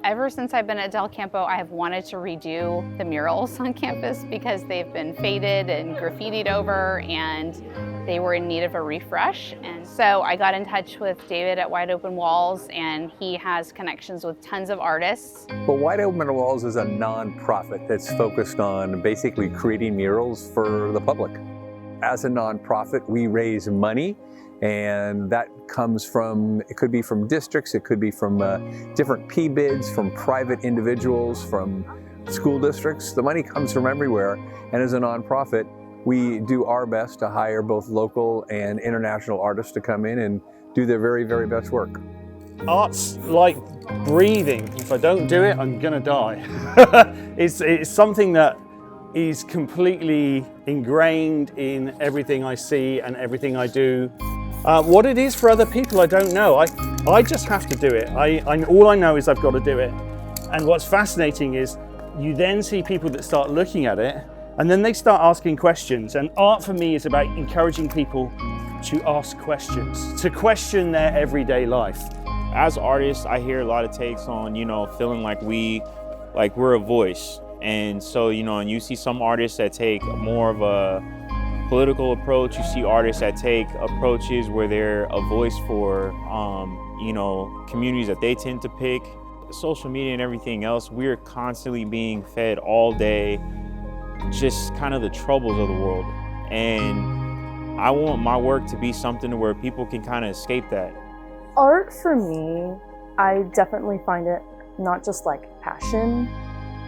Ever since I've been at Del Campo, I have wanted to redo the murals on campus because they've been faded and graffitied over, and they were in need of a refresh. And so I got in touch with David at Wide Open Walls, and he has connections with tons of artists. Well, Wide Open Walls is a nonprofit that's focused on basically creating murals for the public. As a nonprofit, we raise money, and that comes from, it could be from districts, it could be from different P-bids, from private individuals, from school districts. The money comes from everywhere, and as a nonprofit, we do our best to hire both local and international artists to come in and do their very, very best work. Art's like breathing. If I don't do it, I'm gonna die. It's something that is completely ingrained in everything I see and everything I do. What it is for other people, I don't know. I just have to do it. All I know is I've got to do it. And what's fascinating is you then see people that start looking at it, and then they start asking questions. And art for me is about encouraging people to ask questions, to question their everyday life. As artists, I hear a lot of takes on, feeling like we're a voice. And so, and you see some artists that take more of a political approach. You see artists that take approaches where they're a voice for, communities that they tend to pick. Social media and everything else, we're constantly being fed all day just kind of the troubles of the world. And I want my work to be something where people can kind of escape that. Art for me, I definitely find it not just like passion,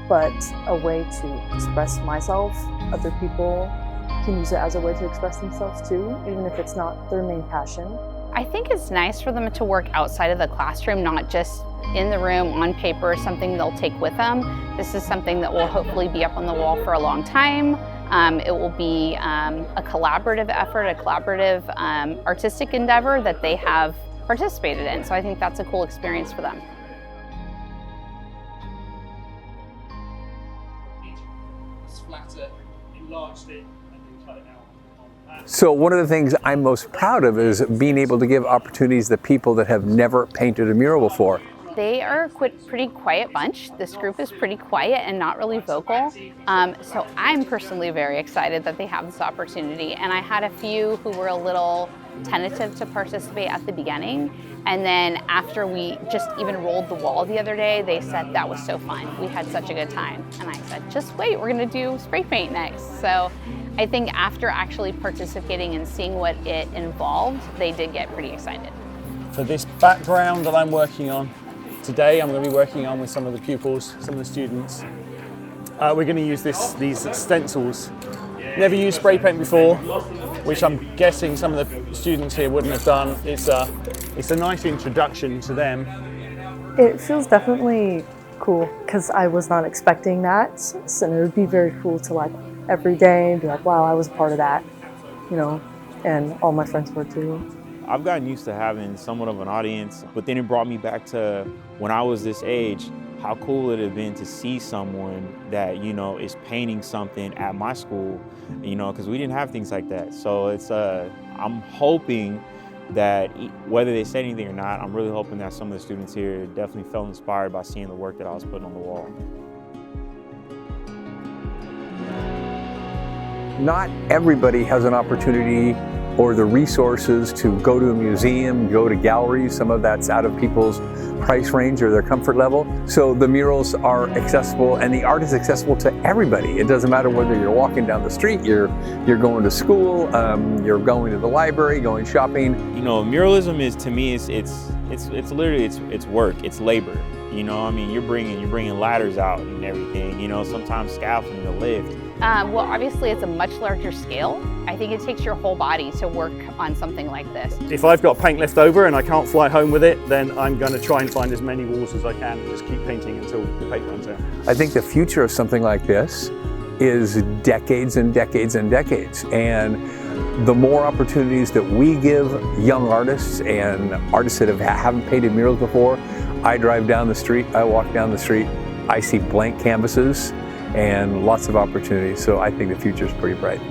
but a way to express myself. Other people can use it as a way to express themselves too, even if it's not their main passion. I think it's nice for them to work outside of the classroom, not just in the room on paper, something they'll take with them. This is something that will hopefully be up on the wall for a long time. It will be a collaborative effort, a collaborative artistic endeavor that they have participated in. So I think that's a cool experience for them. Flatter, enlarged it, and then cut it out. So one of the things I'm most proud of is being able to give opportunities to people that have never painted a mural before. They are a pretty quiet bunch. This group is pretty quiet and not really vocal. So I'm personally very excited that they have this opportunity. And I had a few who were a little tentative to participate at the beginning. And then after we just even rolled the wall the other day, they said that was so fun. We had such a good time. And I said, just wait, we're gonna do spray paint next. So I think after actually participating and seeing what it involved, they did get pretty excited. For this background that I'm working on, today I'm going to be working on with some of the pupils, some of the students. We're going to use these stencils. Never used spray paint before, which I'm guessing some of the students here wouldn't have done. It's a nice introduction to them. It feels definitely cool because I was not expecting that. So it would be very cool to like every day be like, wow, I was a part of that, and all my friends were too. I've gotten used to having somewhat of an audience, but then it brought me back to when I was this age, how cool it would have been to see someone that, is painting something at my school, because we didn't have things like that. So I'm hoping that whether they said anything or not, I'm really hoping that some of the students here definitely felt inspired by seeing the work that I was putting on the wall. Not everybody has an opportunity or the resources to go to a museum, go to galleries. Some of that's out of people's price range or their comfort level. So the murals are accessible and the art is accessible to everybody. It doesn't matter whether you're walking down the street, you're going to school, you're going to the library, going shopping. Muralism is, to me, it's literally it's work, it's labor. You're bringing ladders out and everything. Sometimes scaffolding to lift. Well, obviously it's a much larger scale. I think it takes your whole body to work on something like this. If I've got paint left over and I can't fly home with it, then I'm going to try and find as many walls as I can and just keep painting until the paint runs out. I think the future of something like this is decades and decades and decades. And the more opportunities that we give young artists and artists that haven't painted murals before, I drive down the street, I walk down the street, I see blank canvases and lots of opportunities. So I think the future is pretty bright.